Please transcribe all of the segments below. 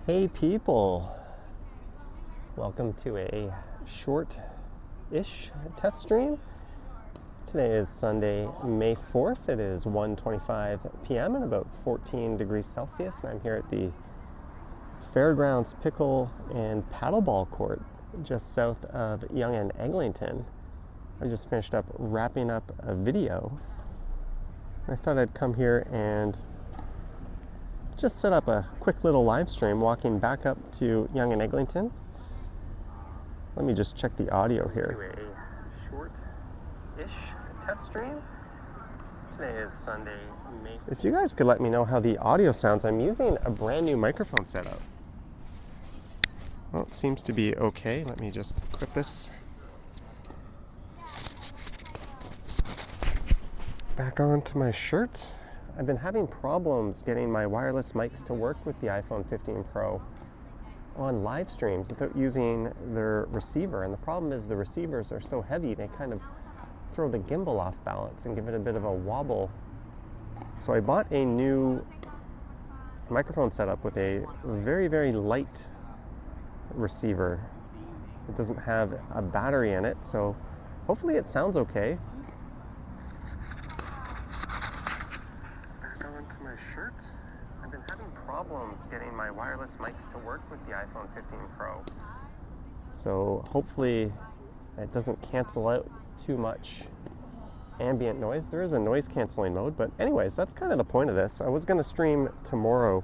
Hey people, welcome to a short-ish test stream. Today is Sunday, May 4th. It is 1:25 p.m. and about 14 degrees Celsius, and I'm here at the Fairgrounds Pickle and Paddleball Court just south of Yonge and Eglinton. I just finished up wrapping up a video. I thought I'd come here and just set up a quick little live stream walking back up to Yonge and Eglinton. Let me just check the audio here. To a short-ish test stream. Today is Sunday, May 4th. If you guys could let me know how the audio sounds, I'm using a brand new microphone setup. Well, it seems to be okay. Let me just clip this back onto my shirt. I've been having problems getting my wireless mics to work with the iPhone 15 Pro on live streams without using their receiver. And the problem is the receivers are so heavy, they kind of throw the gimbal off balance and give it a bit of a wobble. So I bought a new microphone setup with a very, very light receiver. It doesn't have a battery in it, so hopefully it sounds okay. Shirt. I've been having problems getting my wireless mics to work with the iPhone 15 Pro. So hopefully it doesn't cancel out too much ambient noise. There is a noise canceling mode, but anyways, that's kind of the point of this. I was going to stream tomorrow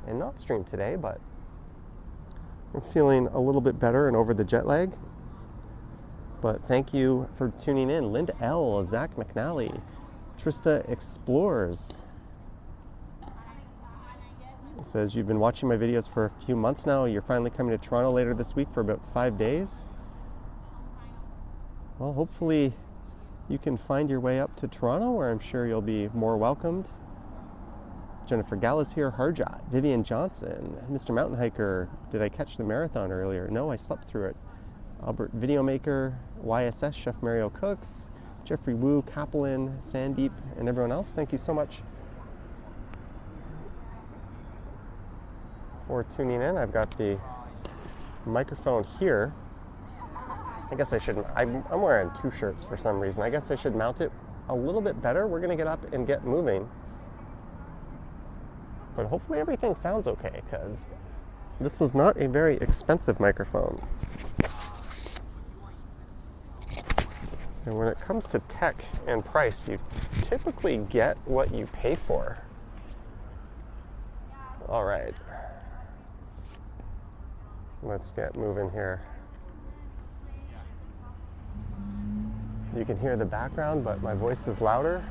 and not stream today, but I'm feeling a little bit better and over the jet lag. But thank you for tuning in. Linda L., Zach McNally, Trista Explores. It says, you've been watching my videos for a few months now. You're finally coming to Toronto later this week for about 5 days. Well, hopefully you can find your way up to Toronto, where I'm sure you'll be more welcomed. Jennifer Gallus here, Harjat, Vivian Johnson, Mr. Mountain Hiker. Did I catch the marathon earlier? No, I slept through it. Albert Videomaker, YSS, Chef Mario Cooks, Jeffrey Wu, Kaplan, Sandeep, and everyone else. Thank you so much for tuning in. I've got the microphone here. I guess I should, I'm wearing two shirts for some reason. I guess I should mount it a little bit better. We're gonna get up and get moving. But hopefully everything sounds okay, because this was not a very expensive microphone. And when it comes to tech and price, you typically get what you pay for. All right. Let's get moving here. You can hear the background, but my voice is louder.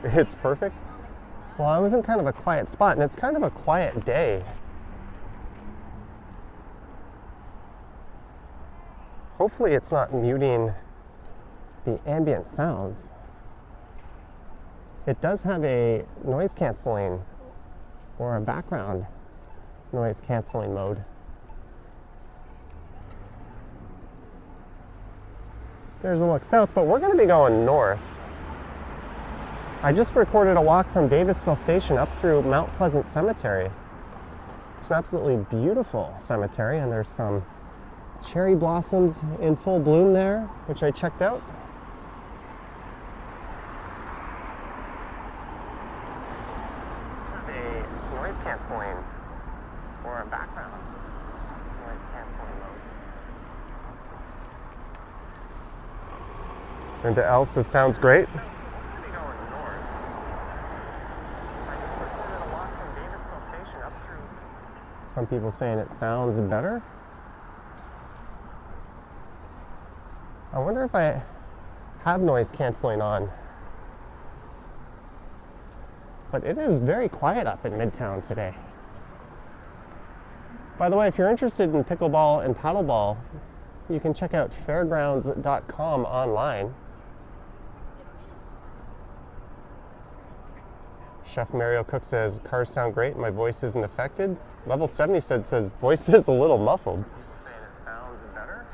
It's perfect. Well, I was in kind of a quiet spot, and it's kind of a quiet day. Hopefully it's not muting the ambient sounds. It does have a noise canceling or a background noise canceling mode. There's a look south, but we're going to be going north. I just recorded a walk from Davisville Station up through Mount Pleasant Cemetery. It's an absolutely beautiful cemetery, and there's some cherry blossoms in full bloom there, which I checked out. A noise canceling or a background noise canceling mode. And to Elsa, sounds great. So we're going to be going north. I just recorded a walk from Davisville Station up through. Some people saying it sounds better. I wonder if I have noise canceling on. But it is very quiet up in Midtown today. By the way, if you're interested in pickleball and paddleball, you can check out fairgrounds.com online. Chef Mario Cook says, cars sound great and my voice isn't affected. Level 70 says voice is a little muffled. People saying it sounds better.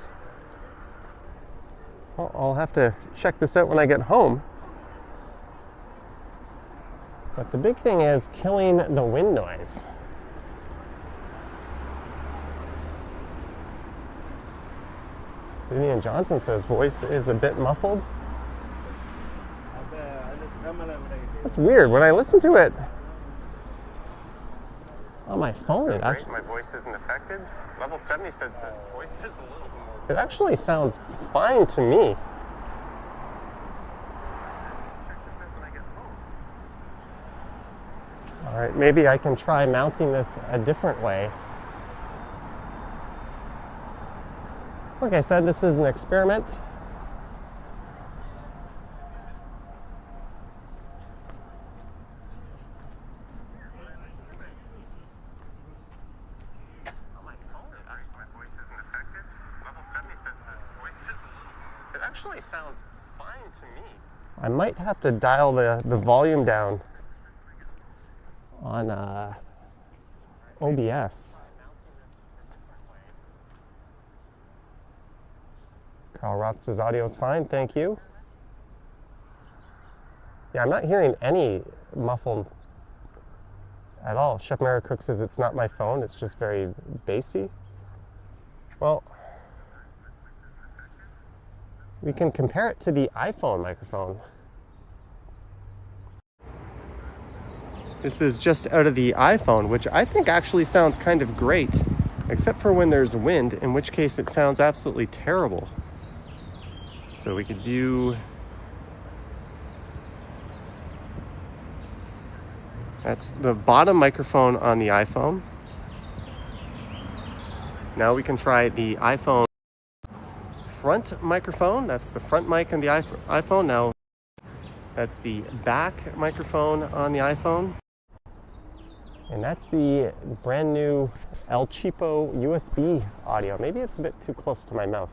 Well, I'll have to check this out when I get home. But the big thing is killing the wind noise. Vivian Johnson says voice is a bit muffled. That's weird. When I listen to it on my phone, so great, my voice isn't affected. Level 70 says voice is a little. It actually sounds fine to me. Check this out when I get home. All right, maybe I can try mounting this a different way. Like I said, this is an experiment. It actually sounds fine to me. I might have to dial the volume down on OBS. Carl Roth says audio is fine, thank you. Yeah, I'm not hearing any muffled at all. Chef Mary Cook says it's not my phone, it's just very bassy. Well, we can compare it to the iPhone microphone. This is just out of the iPhone, which I think actually sounds kind of great, except for when there's wind, in which case it sounds absolutely terrible. So we could do, that's the bottom microphone on the iPhone. Now we can try the iPhone front microphone. That's the front mic on the iPhone. Now that's the back microphone on the iPhone. And that's the brand new El Cheapo USB audio. Maybe it's a bit too close to my mouth.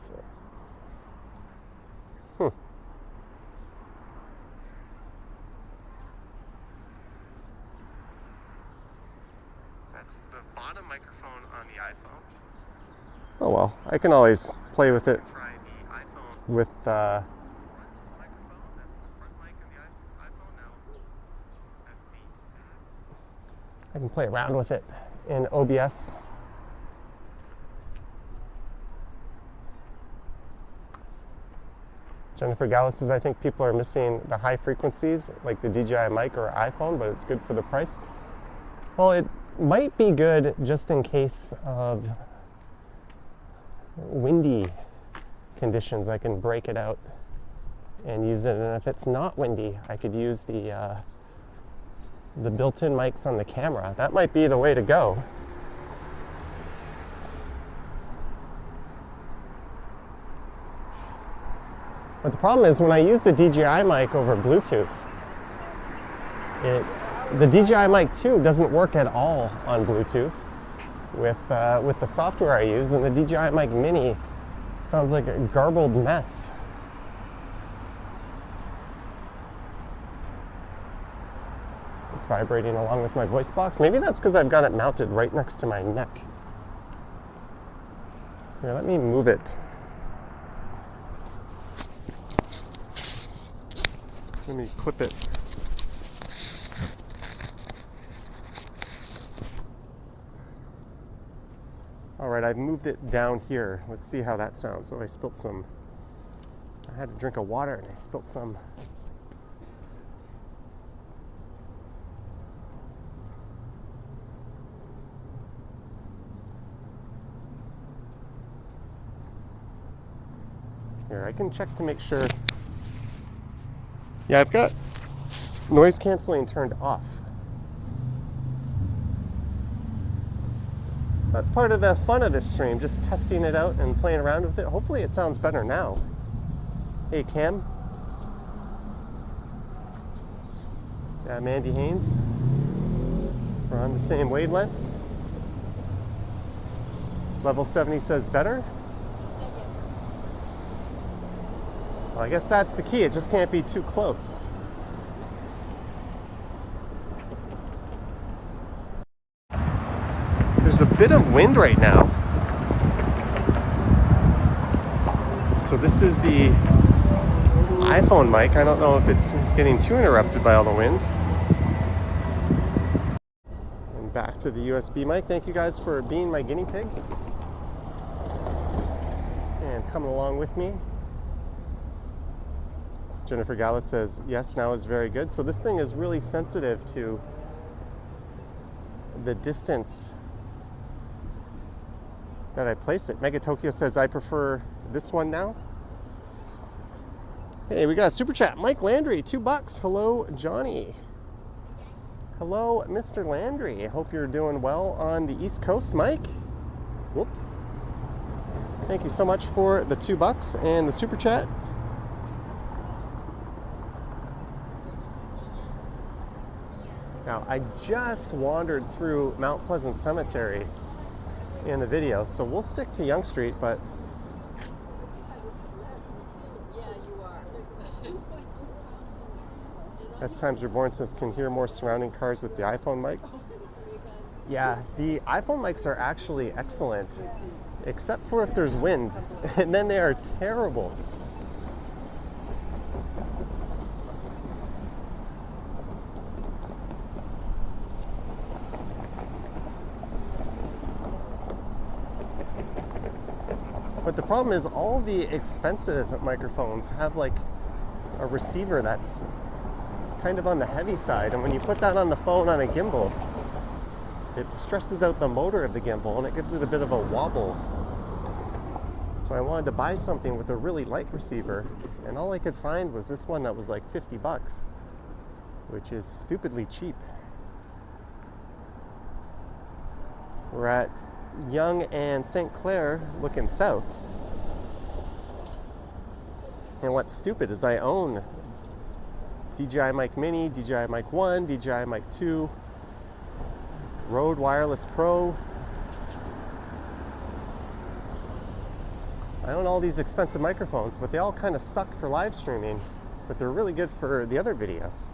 That's the bottom microphone on the iPhone. Oh well, I can always play with it with I can play around with it in OBS. Jennifer Gallus says, I think people are missing the high frequencies like the DJI mic or iPhone, but it's good for the price. Well, it might be good just in case of windy conditions. I can break it out and use it, and if it's not windy, I could use the built-in mics on the camera. That might be the way to go. But the problem is when I use the DJI mic over Bluetooth, the DJI mic 2 doesn't work at all on Bluetooth with the software I use, and the DJI mic Mini sounds like a garbled mess. It's vibrating along with my voice box. Maybe that's because I've got it mounted right next to my neck. Here, let me move it. Let me clip it. All right, I've moved it down here. Let's see how that sounds. Oh, I spilled some. I had a drink of water and I spilled some. Here, I can check to make sure. Yeah, I've got noise canceling turned off. That's part of the fun of this stream, just testing it out and playing around with it. Hopefully it sounds better now. Hey, Cam. Yeah, Mandy Haynes. We're on the same wavelength. Level 70 says better. Well, I guess that's the key. It just can't be too close. There's a bit of wind right now. So this is the iPhone mic. I don't know if it's getting too interrupted by all the wind. And back to the USB mic. Thank you guys for being my guinea pig. and coming along with me. Jennifer Gala says, yes, now is very good. So this thing is really sensitive to the distance that I place it. Mega Tokyo says, I prefer this one now. Hey, we got a super chat. Mike Landry, $2. Hello, Johnny. Hello, Mr. Landry. I hope you're doing well on the East Coast, Mike. Whoops. Thank you so much for the $2 and the super chat. Now, I just wandered through Mount Pleasant Cemetery in the video, so we'll stick to Yonge Street, but as Times Reborn says, can hear more surrounding cars with the iPhone mics. Yeah, the iPhone mics are actually excellent, except for if there's wind, and then they are terrible. But the problem is all the expensive microphones have like a receiver that's kind of on the heavy side, and when you put that on the phone on a gimbal, it stresses out the motor of the gimbal and it gives it a bit of a wobble. So I wanted to buy something with a really light receiver, and all I could find was this one that was like $50, which is stupidly cheap. We're at Yonge and St. Clair looking south. And what's stupid is I own DJI Mic Mini, DJI Mic 1, DJI Mic 2, Rode Wireless Pro. I own all these expensive microphones, but they all kind of suck for live streaming, but they're really good for the other videos.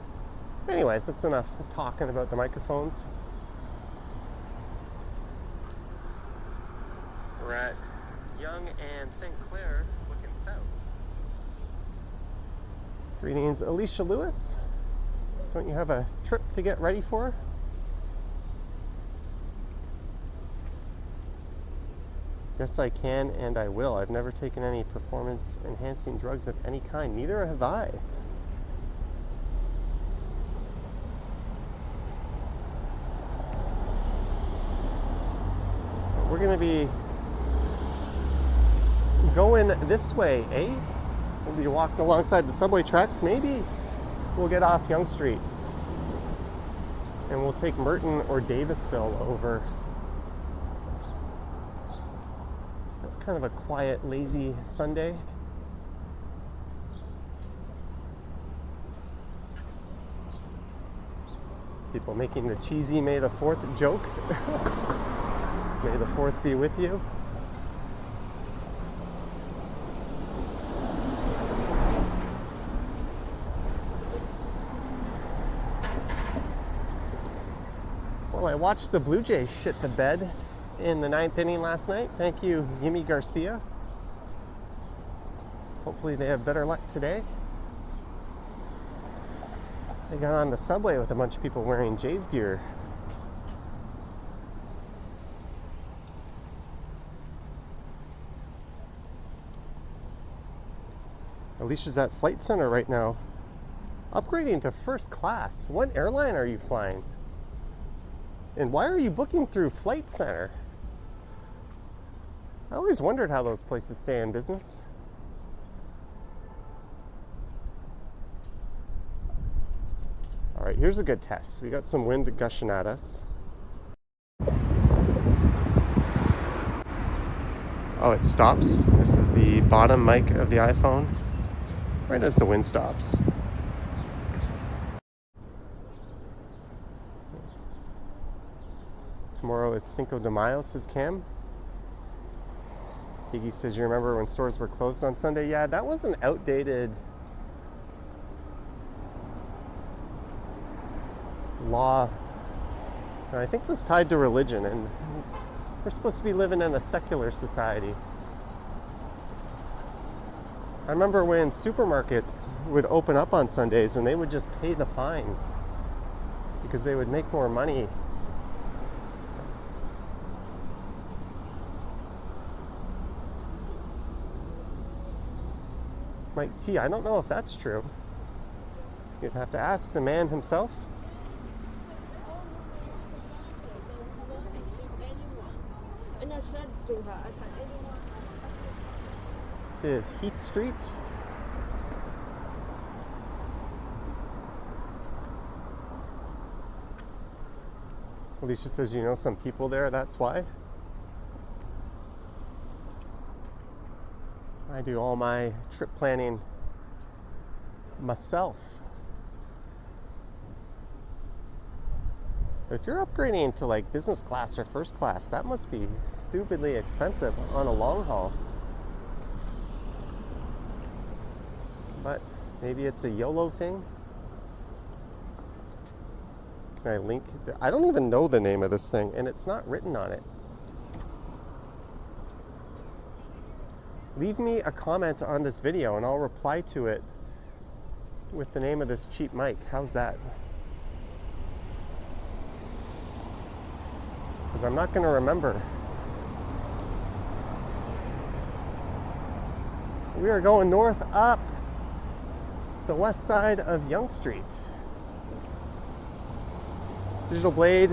Anyways, that's enough talking about the microphones. We're at Yonge and St. Clair looking south. Greetings, Alicia Lewis. Don't you have a trip to get ready for? Yes, I can and I will. I've never taken any performance enhancing drugs of any kind. Neither have I. We're going to be going this way, eh? We'll be walking alongside the subway tracks. Maybe we'll get off Yonge Street and we'll take Merton or Davisville over. It's kind of a quiet, lazy Sunday. People making the cheesy May the 4th joke. May the 4th be with you. Well, I watched the Blue Jays shit the bed in the 9th inning last night. Thank you, Yimi Garcia. Hopefully they have better luck today. They got on the subway with a bunch of people wearing Jays gear. Alicia's at Flight Center right now, upgrading to first class. What airline are you flying? And why are you booking through Flight Center? I always wondered how those places stay in business. All right, here's a good test. We got some wind gushing at us. Oh, it stops. This is the bottom mic of the iPhone, right as the wind stops. Tomorrow is Cinco de Mayo, says Cam. Higgy says, you remember when stores were closed on Sunday? Yeah, that was an outdated law. I think it was tied to religion, and we're supposed to be living in a secular society. I remember when supermarkets would open up on Sundays and they would just pay the fines because they would make more money. Mike T. I don't know if that's true. You'd have to ask the man himself. This is Heath Street. Alicia says you know some people there, that's why. I do all my trip planning myself. If you're upgrading to like business class or first class, that must be stupidly expensive on a long haul. But maybe it's a YOLO thing. Can I link? I don't even know the name of this thing, and it's not written on it. Leave me a comment on this video and I'll reply to it with the name of this cheap mic. How's that? Because I'm not going to remember. We are going north up the west side of Yonge Street. Digital Blade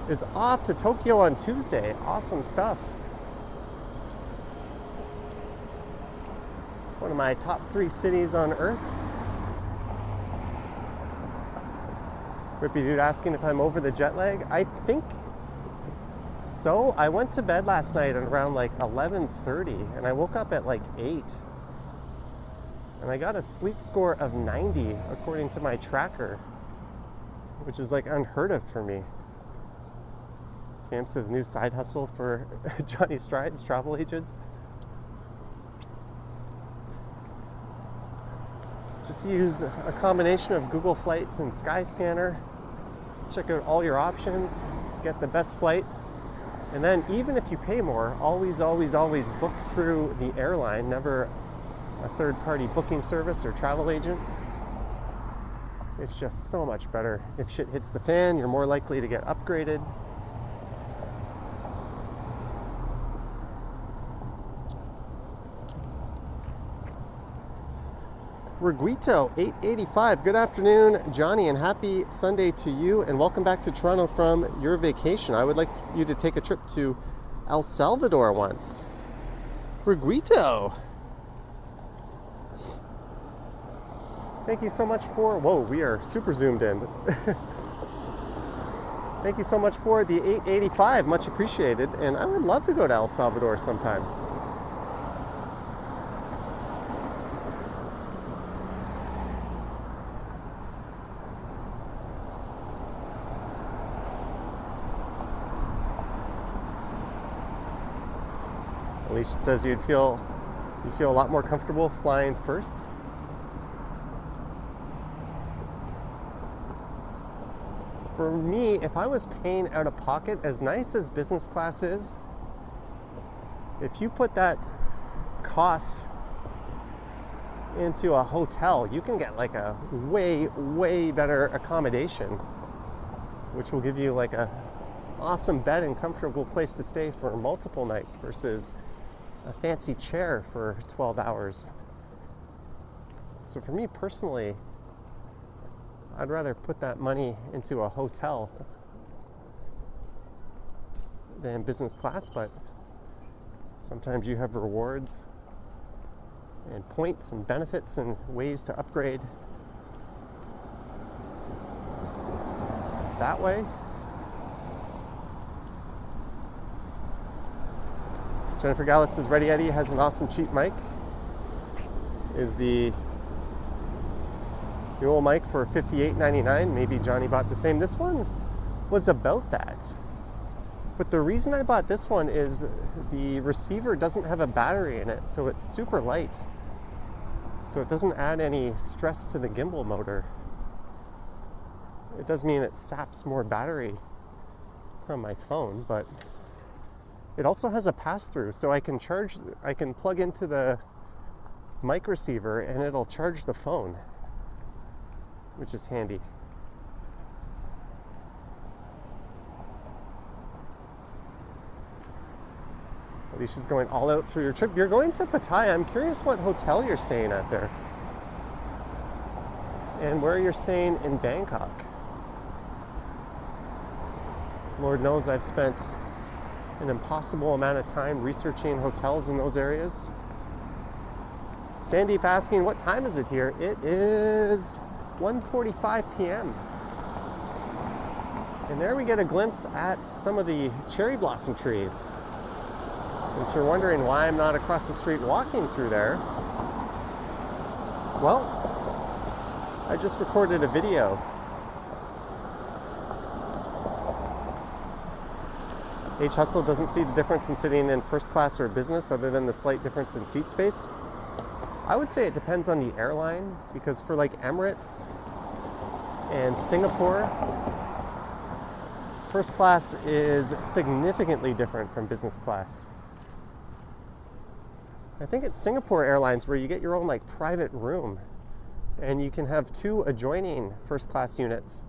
is off to Tokyo on Tuesday. Awesome stuff. One of my top 3 cities on earth. Rippy dude asking if I'm over the jet lag. I think so. I went to bed last night at around like 11:30 and I woke up at like 8. And I got a sleep score of 90 according to my tracker, which is like unheard of for me. Cam says new side hustle for Johnny Strides, travel agent. Just use a combination of Google Flights and Skyscanner. Check out all your options, get the best flight. And then even if you pay more, always, always, always book through the airline, never a third-party booking service or travel agent. It's just so much better. If shit hits the fan, you're more likely to get upgraded. Reguito 885, good afternoon, Johnny, and happy Sunday to you, and welcome back to Toronto from your vacation. I would like you to take a trip to El Salvador once. Reguito. Thank you so much for, whoa, we are super zoomed in. Thank you so much for the 885, much appreciated, and I would love to go to El Salvador sometime. Alicia says you feel a lot more comfortable flying first. For me, if I was paying out of pocket, as nice as business class is, if you put that cost into a hotel, you can get like a way, way better accommodation, which will give you like a awesome bed and comfortable place to stay for multiple nights versus a fancy chair for 12 hours. So for me personally, I'd rather put that money into a hotel than business class, but sometimes you have rewards and points and benefits and ways to upgrade that way. Jennifer Gallus says Ready Eddie has an awesome cheap mic. Is the Mule mic for $58.99. Maybe Johnny bought the same. This one was about that. But the reason I bought this one is the receiver doesn't have a battery in it, so it's super light. So it doesn't add any stress to the gimbal motor. It does mean it saps more battery from my phone, but it also has a pass-through, so I can plug into the mic receiver and it'll charge the phone, which is handy. Alicia's going all out for your trip. You're going to Pattaya. I'm curious what hotel you're staying at there. And where you're staying in Bangkok. Lord knows I've spent an impossible amount of time researching hotels in those areas. Sandeep asking, what time is it here? It is 1:45 p.m. And there we get a glimpse at some of the cherry blossom trees. If you're wondering why I'm not across the street walking through there, well, I just recorded a video. H. Hustle doesn't see the difference in sitting in first class or business other than the slight difference in seat space. I would say it depends on the airline, because for like Emirates and Singapore, first class is significantly different from business class. I think it's Singapore Airlines where you get your own like private room and you can have two adjoining first class units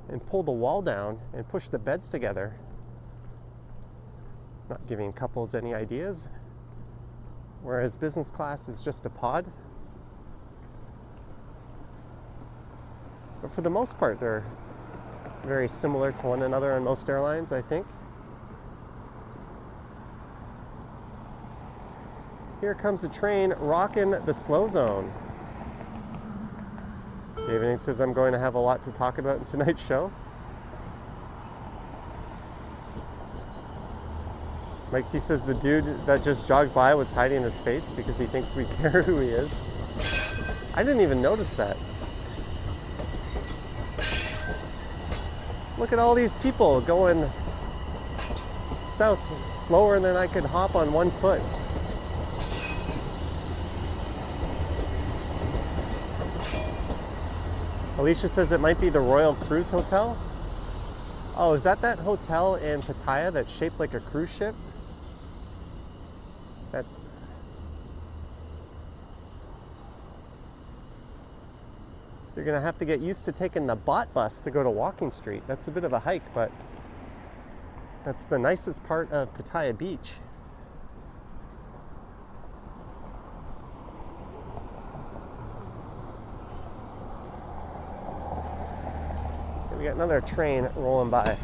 and pull the wall down and push the beds together. Not giving couples any ideas. Whereas business class is just a pod. But for the most part, they're very similar to one another on most airlines, I think. Here comes a train rocking the slow zone. David says I'm going to have a lot to talk about in tonight's show. Mike T says the dude that just jogged by was hiding his face because he thinks we care who he is. I didn't even notice that. Look at all these people going south slower than I could hop on one foot. Alicia says it might be the Royal Cruise Hotel. Oh, is that hotel in Pattaya that's shaped like a cruise ship? You're gonna have to get used to taking the bot bus to go to Walking Street. That's a bit of a hike, but that's the nicest part of Pattaya Beach. We got another train rolling by.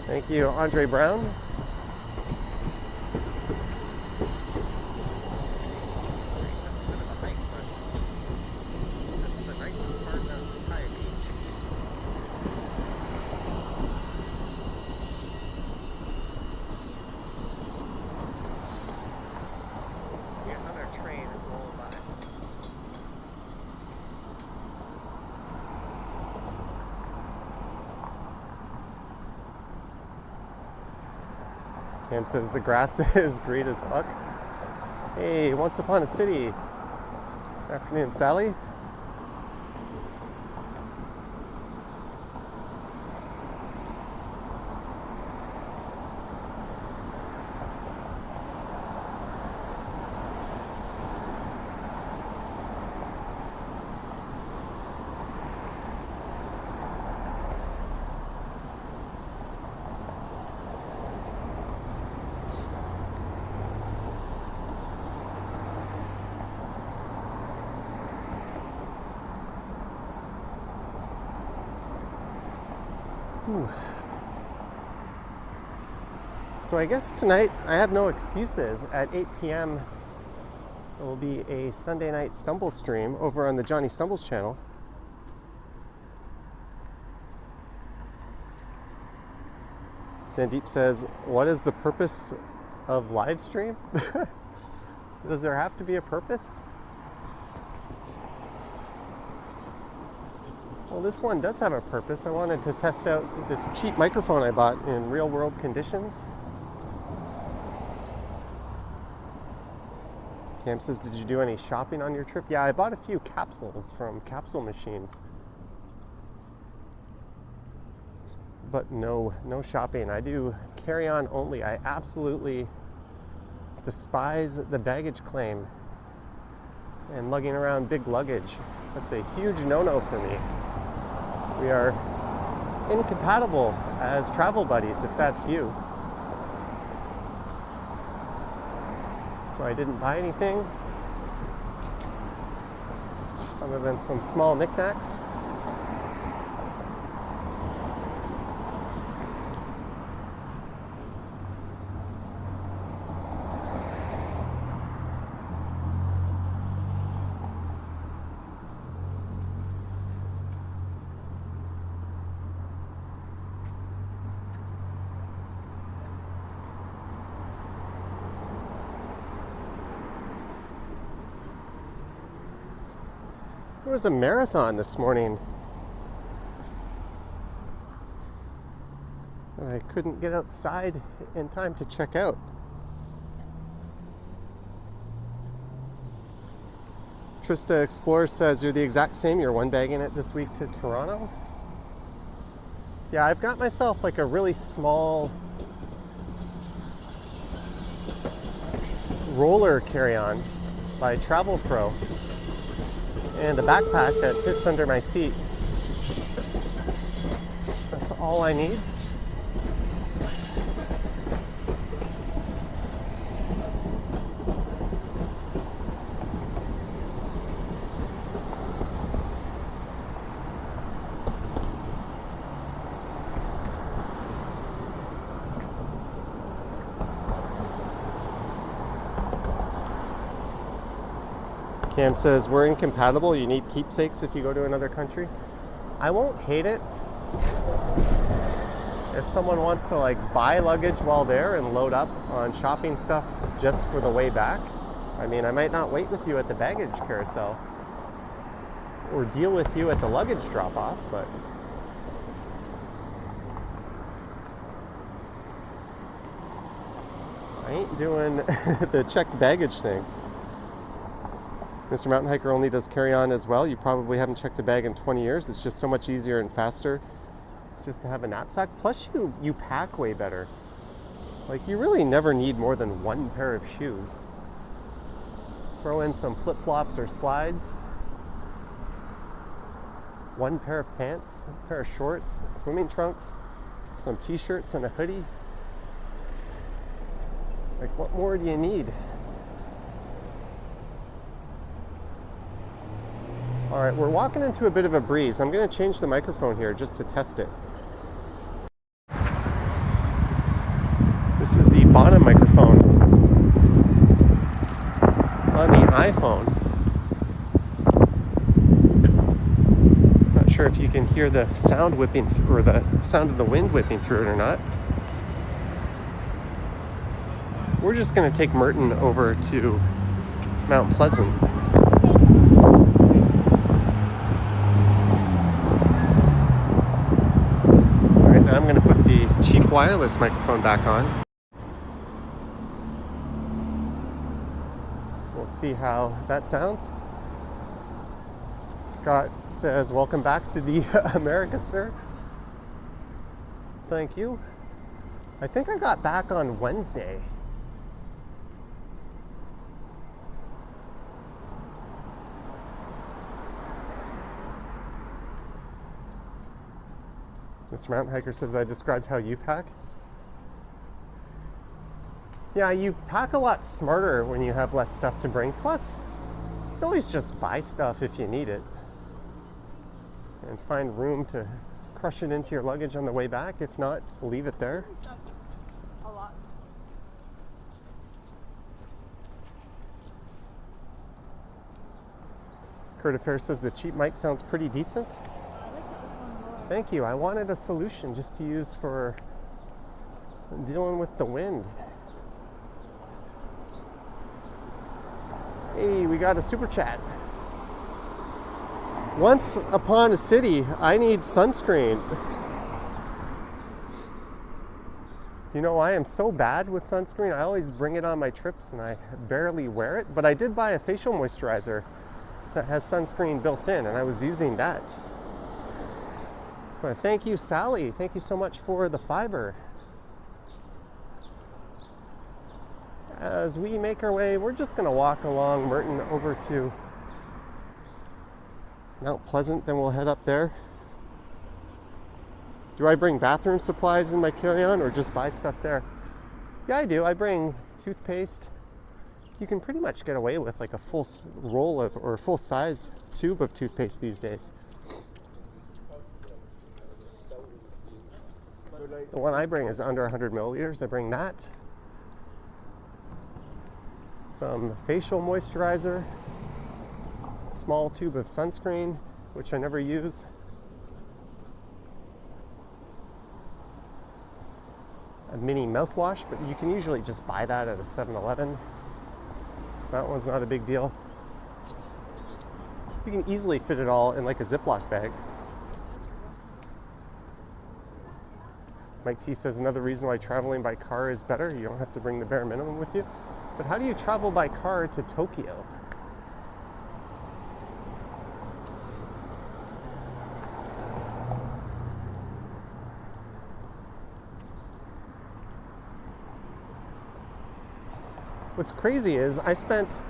Thank you, Andre Brown. That's the nicest part of Pattaya Beach. We got another train rolling by. Cam says the grass is great as fuck. Hey, Once Upon a City. Afternoon, Sally. Ooh. So I guess tonight I have no excuses. At 8 p.m. it will be a Sunday night Stumble stream over on the Johnny Stumbles channel. Sandeep says, what is the purpose of live stream? Does there have to be a purpose? Well, this one does have a purpose. I wanted to test out this cheap microphone I bought in real world conditions. Cam says, did you do any shopping on your trip? Yeah, I bought a few capsules from Capsule Machines. But no shopping. I do carry on only. I absolutely despise the baggage claim. and lugging around big luggage. That's a huge no-no for me. We are incompatible as travel buddies, if that's you. So I didn't buy anything other than some small knickknacks. There was a marathon this morning and I couldn't get outside in time to check out. Trista Explorer says you're the exact same. You're one bagging it this week to Toronto. Yeah, I've got myself like a really small roller carry-on by Travel Pro and a backpack that fits under my seat. That's all I need. Cam says, we're incompatible. You need keepsakes if you go to another country. I won't hate it if someone wants to like buy luggage while there and load up on shopping stuff just for the way back. I mean, I might not wait with you at the baggage carousel or deal with you at the luggage drop-off, but I ain't doing the checked baggage thing. Mr. Mountain Hiker only does carry-on as well. You probably haven't checked a bag in 20 years. It's just so much easier and faster just to have a knapsack. Plus you pack way better. Like, you really never need more than one pair of shoes. Throw in some flip-flops or slides. One pair of pants, a pair of shorts, swimming trunks, some t-shirts and a hoodie. Like, what more do you need? All right, we're walking into a bit of a breeze. I'm going to change the microphone here just to test it. This is the bottom microphone on the iPhone. Not sure if you can hear the sound whipping through, or the sound of the wind whipping through it or not. We're just going to take Merton over to Mount Pleasant. I'm going to put the cheap wireless microphone back on. We'll see how that sounds. Scott says, welcome back to the America, sir. Thank you. I think I got back on Wednesday. Mr. Mountain Hiker says, I described how you pack. Yeah, you pack a lot smarter when you have less stuff to bring. Plus, you can always just buy stuff if you need it and find room to crush it into your luggage on the way back. If not, leave it there. That's a lot. Kurt Affair says the cheap mic sounds pretty decent. Thank you. I wanted a solution just to use for dealing with the wind. Hey, we got a super chat. Once upon a city, I need sunscreen. You know, I am so bad with sunscreen. I always bring it on my trips and I barely wear it. But I did buy a facial moisturizer that has sunscreen built in, and I was using that. Well, thank you, Sally. Thank you so much for the $5. As we make our way, we're just going to walk along Merton over to Mount Pleasant, then we'll head up there. Do I bring bathroom supplies in my carry-on or just buy stuff there? Yeah, I do. I bring toothpaste. You can pretty much get away with like a full roll of, or a full size tube of toothpaste these days. The one I bring is under 100 milliliters. I bring that. Some facial moisturizer. Small tube of sunscreen, which I never use. A mini mouthwash, but you can usually just buy that at a 7-Eleven. So that one's not a big deal. You can easily fit it all in like a Ziploc bag. Mike T says another reason why traveling by car is better. You don't have to bring the bare minimum with you. But how do you travel by car to Tokyo? What's crazy is I spent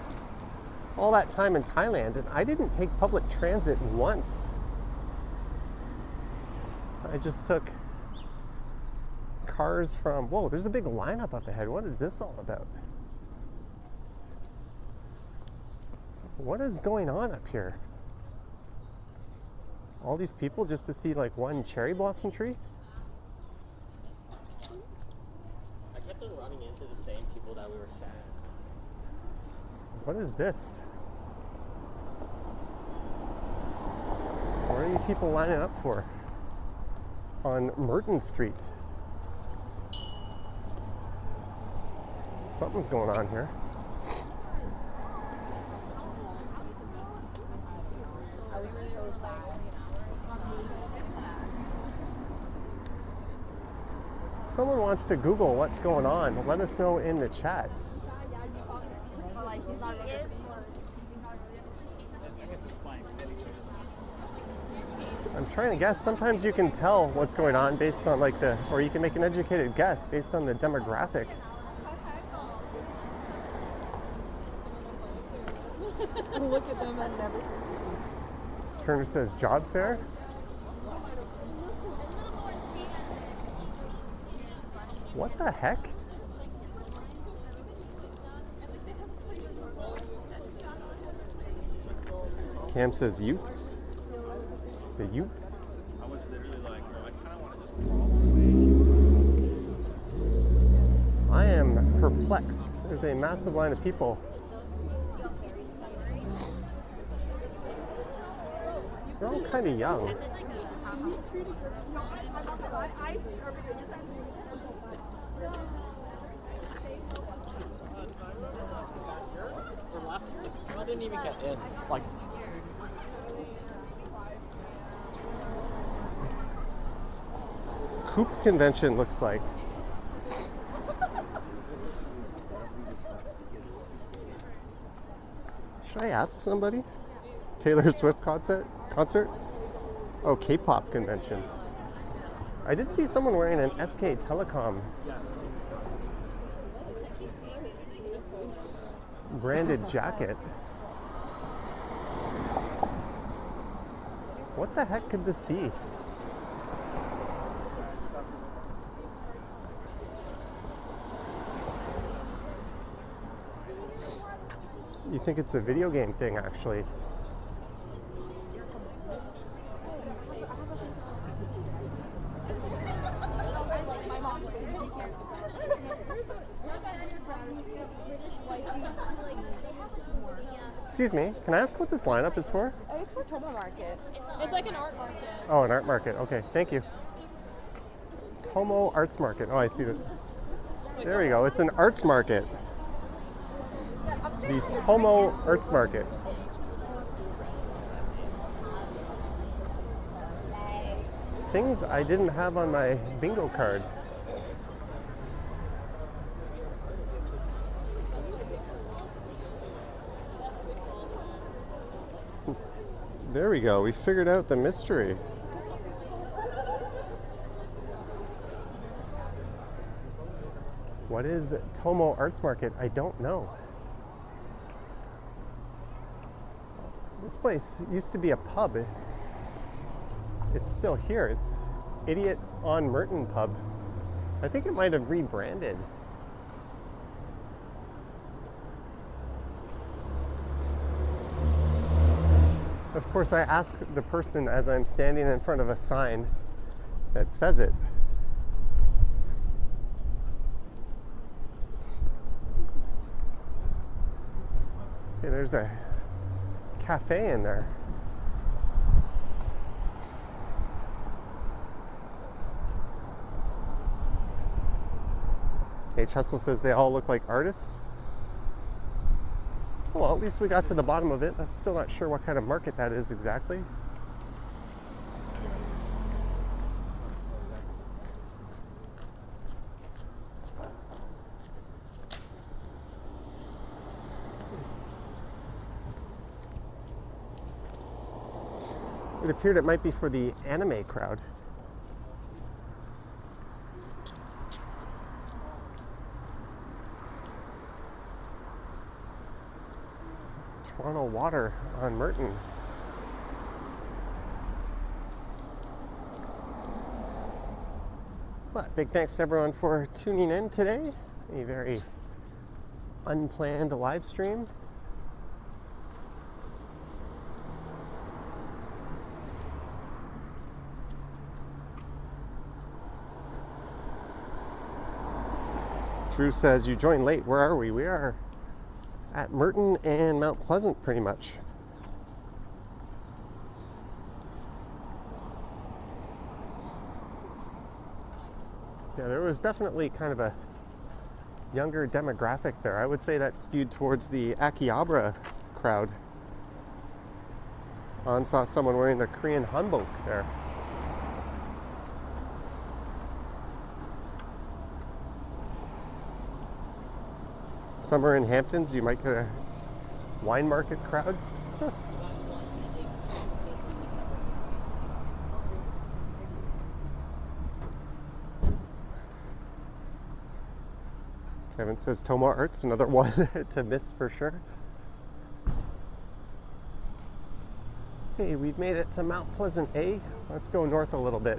all that time in Thailand and I didn't take public transit once. I just took cars from, whoa, there's a big lineup up ahead. What is this all about? What is going on up here? All these people just to see like one cherry blossom tree? I kept on running into the same people that we were sharing. What is this? What are you people lining up for? On Merton Street. Something's going on here. Someone wants to Google what's going on. Let us know in the chat. I'm trying to guess. Sometimes you can tell what's going on based on like the, or you can make an educated guess based on the demographic. Look at them and never. Turner says job fair. What the heck? Cam says Utes. The Utes. I was literally like, bro, I kind of want to just crawl away. I am perplexed. There's a massive line of people. They're all kind of young. I didn't even get in. Like, Coop convention looks like. Should I ask somebody? Taylor Swift concert? Oh, K-pop convention. I did see someone wearing an SK Telecom branded jacket. What the heck could this be? You think it's a video game thing, actually. Excuse me, can I ask what this lineup is for? Oh, it's for Tomo Market. It's like an art market. Oh, an art market. Okay, thank you. Tomo Arts Market. Oh, I see that. There we go. It's an arts market. The Tomo Arts Market. Things I didn't have on my bingo card. There we go. We figured out the mystery. What is Tomo Arts Market? I don't know. This place used to be a pub. It's still here. It's Idiot on Merton Pub. I think it might have rebranded. Of course, I ask the person as I'm standing in front of a sign that says it. Okay, there's a cafe in there. H. Hustle says they all look like artists. Well, at least we got to the bottom of it. I'm still not sure what kind of market that is exactly. It appeared it might be for the anime crowd. Toronto Water on Merton. Well, big thanks to everyone for tuning in today. A very unplanned live stream. Drew says, you joined late. Where are we? We are at Merton and Mount Pleasant, pretty much. Yeah, there was definitely kind of a younger demographic there. I would say that skewed towards the Akihabara crowd. On saw someone wearing the Korean hanbok there. Summer in Hamptons, you might get a wine market crowd. Huh. Kevin says Toma Arts, another one to miss for sure. Hey, we've made it to Mount Pleasant A. Let's go north a little bit.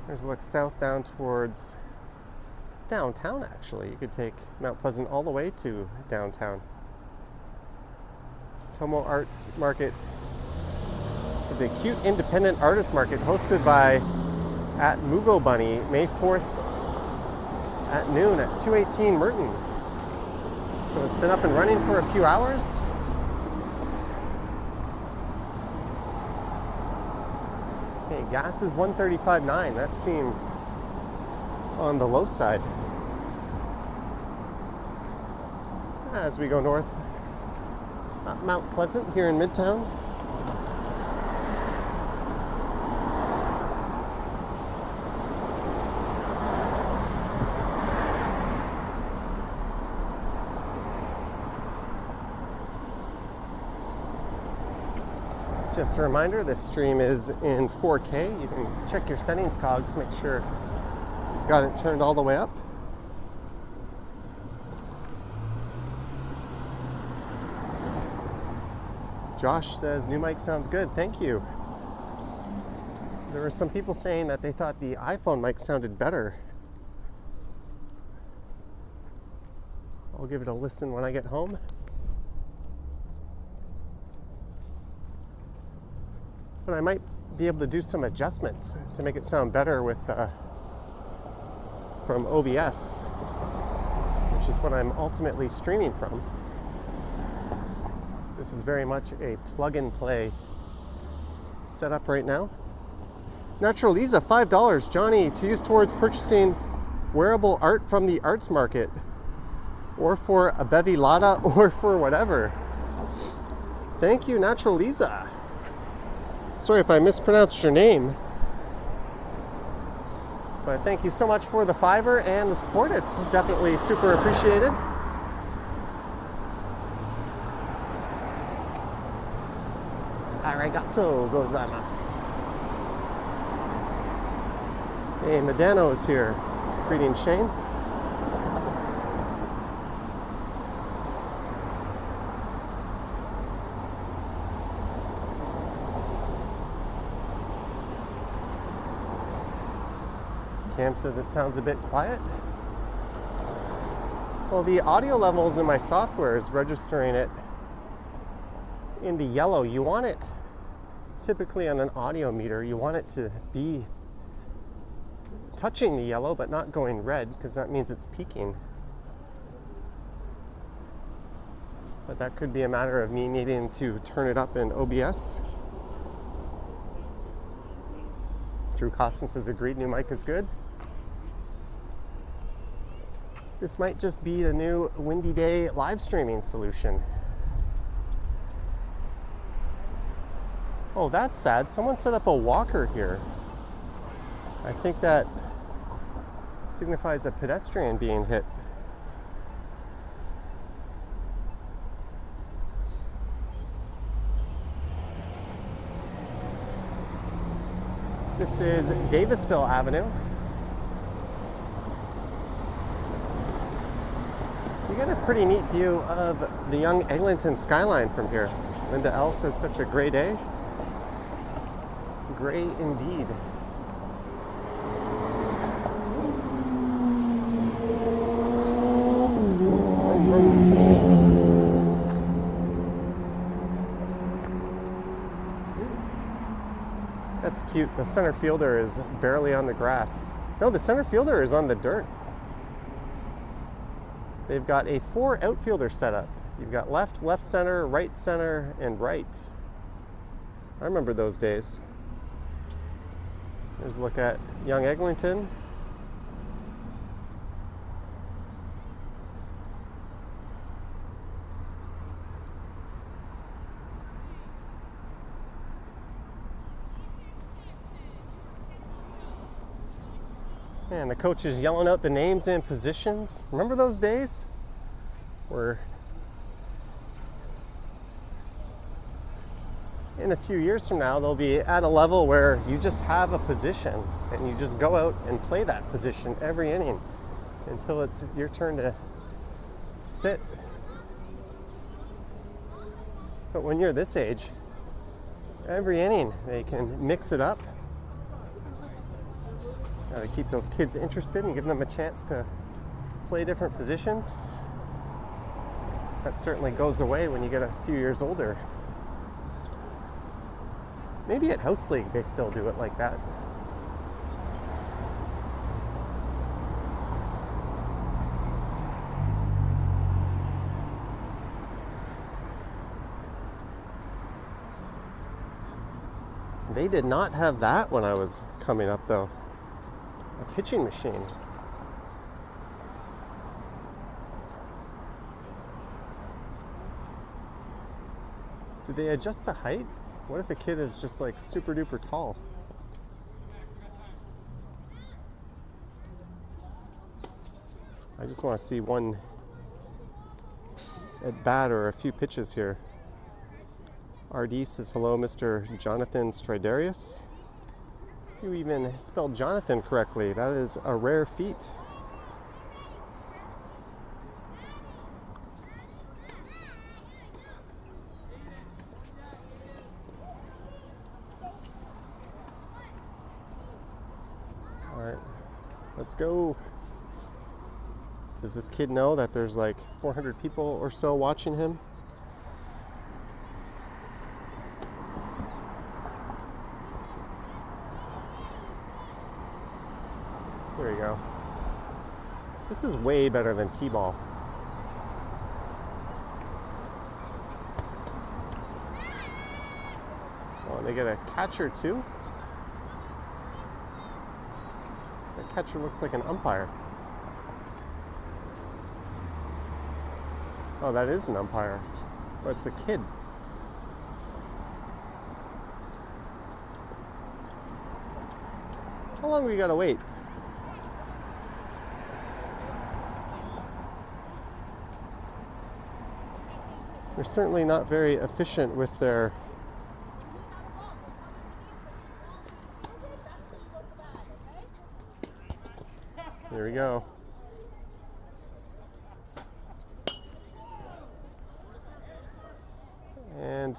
There's a look south down towards downtown, actually. You could take Mount Pleasant all the way to downtown. Tomo Arts Market is a cute independent artist market hosted by at Mugo Bunny, May 4th at noon at 218 Merton. So it's been up and running for a few hours. Okay, gas is $1.35.9. That seems on the low side. As we go north, up Mount Pleasant here in Midtown. Just a reminder, this stream is in 4K. You can check your settings cog to make sure you've got it turned all the way up. Josh says, new mic sounds good, thank you. There were some people saying that they thought the iPhone mic sounded better. I'll give it a listen when I get home. But I might be able to do some adjustments to make it sound better with from OBS, which is what I'm ultimately streaming from. This is very much a plug-and-play setup right now. Natural Lisa, $5, Johnny, to use towards purchasing wearable art from the arts market, or for a bevilada, or for whatever. Thank you, Natural Lisa. Sorry if I mispronounced your name. But thank you so much for the fiver and the support. It's definitely super appreciated. Arigato gozaimasu. Hey, Medano is here. Greetings, Shane. Cam says it sounds a bit quiet. Well, the audio levels in my software is registering it into yellow. You want it, typically on an audio meter, you want it to be touching the yellow but not going red, because that means it's peaking. But that could be a matter of me needing to turn it up in OBS. Drew Costin says agreed, new mic is good. This might just be the new Windy Day live streaming solution. Oh, that's sad. Someone set up a walker here. I think that signifies a pedestrian being hit. This is Davisville Avenue. You get a pretty neat view of the young Eglinton skyline from here. Linda L says such a gray day. Gray indeed. That's cute. The center fielder is barely on the grass. No, the center fielder is on the dirt. They've got a 4 outfielder setup. You've got left, left center, and right. I remember those days. Here's a look at young Eglinton. And the coach is yelling out the names and positions. Remember those days? Where in a few years from now, they'll be at a level where you just have a position and you just go out and play that position every inning until it's your turn to sit. But when you're this age, every inning they can mix it up. Gotta keep those kids interested and give them a chance to play different positions. That certainly goes away when you get a few years older. Maybe at House League they still do it like that. They did not have that when I was coming up though. A pitching machine. Did they adjust the height? What if a kid is just like super duper tall? I just want to see one at bat or a few pitches here. RD says hello, Mr. Jonathan Stridarius. You even spelled Jonathan correctly. That is a rare feat. All right, let's go. Does this kid know that there's like 400 people or so watching him? There you go. This is way better than T-ball. Oh, they get a catcher too? That catcher looks like an umpire. Oh, that is an umpire. Oh, it's a kid. How long we gotta wait? They're certainly not very efficient with their There we go. And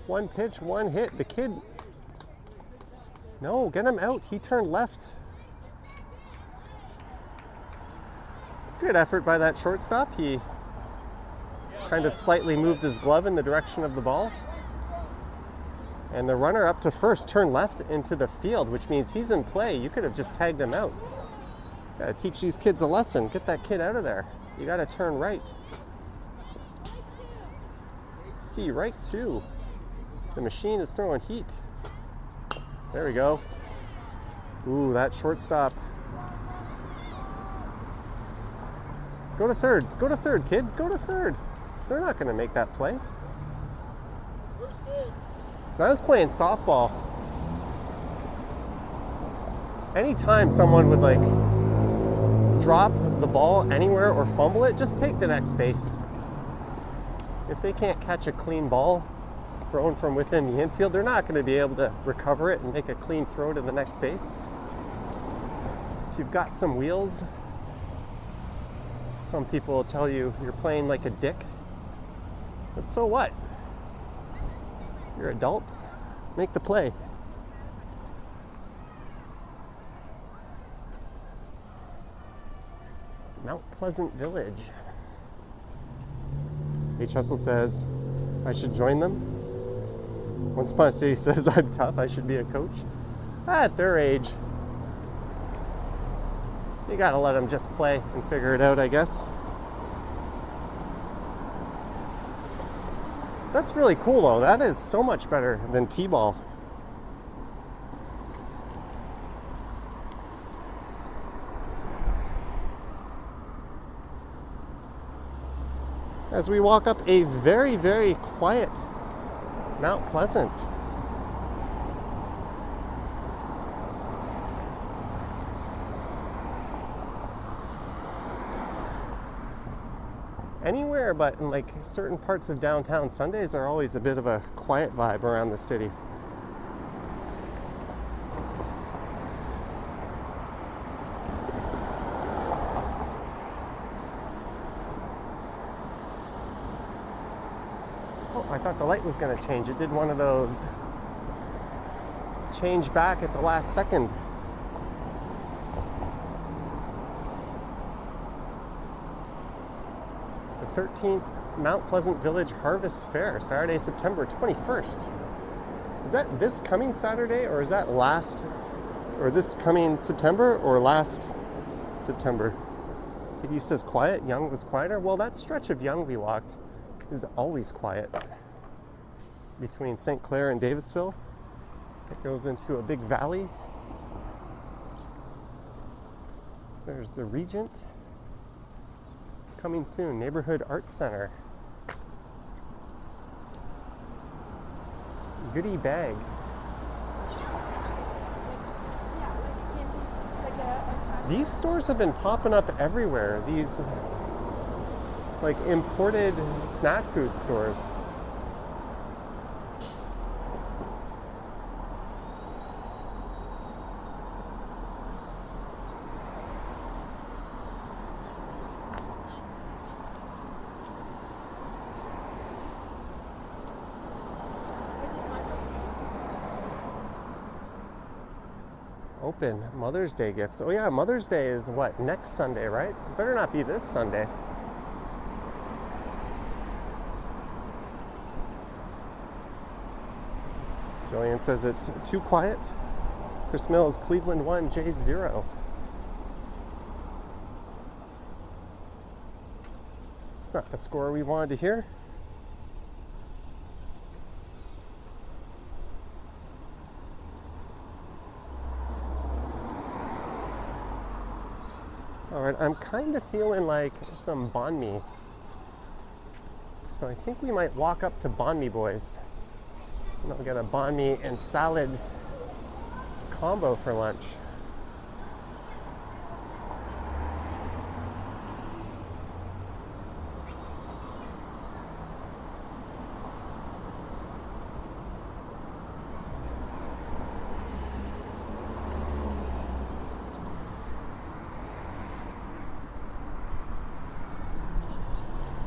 one pitch, one hit. The kid, no, get him out. He turned left. Good effort by that shortstop. He kind of slightly moved his glove in the direction of the ball. And the runner up to first turned left into the field, which means he's in play. You could have just tagged him out. Gotta teach these kids a lesson. Get that kid out of there. You gotta turn right. Steve, right too. The machine is throwing heat. There we go. Ooh, that shortstop. Go to third. Go to third, kid. Go to third. They're not gonna make that play. When I was playing softball, anytime someone would like drop the ball anywhere or fumble it, just take the next base. If they can't catch a clean ball thrown from within the infield, they're not going to be able to recover it and make a clean throw to the next base. If you've got some wheels, some people will tell you you're playing like a dick. But so what? You're adults. Make the play. Mount Pleasant Village. H. Hustle says, I should join them. One Spot City says, I'm tough, I should be a coach. At their age, you gotta let them just play and figure it out, I guess. That's really cool though. That is so much better than T-ball. As we walk up a very, very quiet Mount Pleasant. Anywhere but in like certain parts of downtown, Sundays are always a bit of a quiet vibe around the city. Oh, I thought the light was going to change. It did one of those change back at the last second. The 13th Mount Pleasant Village Harvest Fair, Saturday, September 21st. Is that this coming Saturday, or is that this coming September, or last September? He says quiet, Young was quieter. Well, that stretch of Young we walked is always quiet. Between St. Clair and Davisville, it goes into a big valley. There's the Regent. Coming soon, Neighborhood Arts Center. Goodie bag. These stores have been popping up everywhere. These like imported snack food stores. Open Mother's Day gifts. Oh yeah, Mother's Day is what, next Sunday, right? Better not be this Sunday. Jillian says it's too quiet. Chris Mills, Cleveland 1, J 0. It's not the score we wanted to hear. All right, I'm kind of feeling like some banh mi. So I think we might walk up to Banh Mi Boys. And I'll get a banh mi and salad combo for lunch.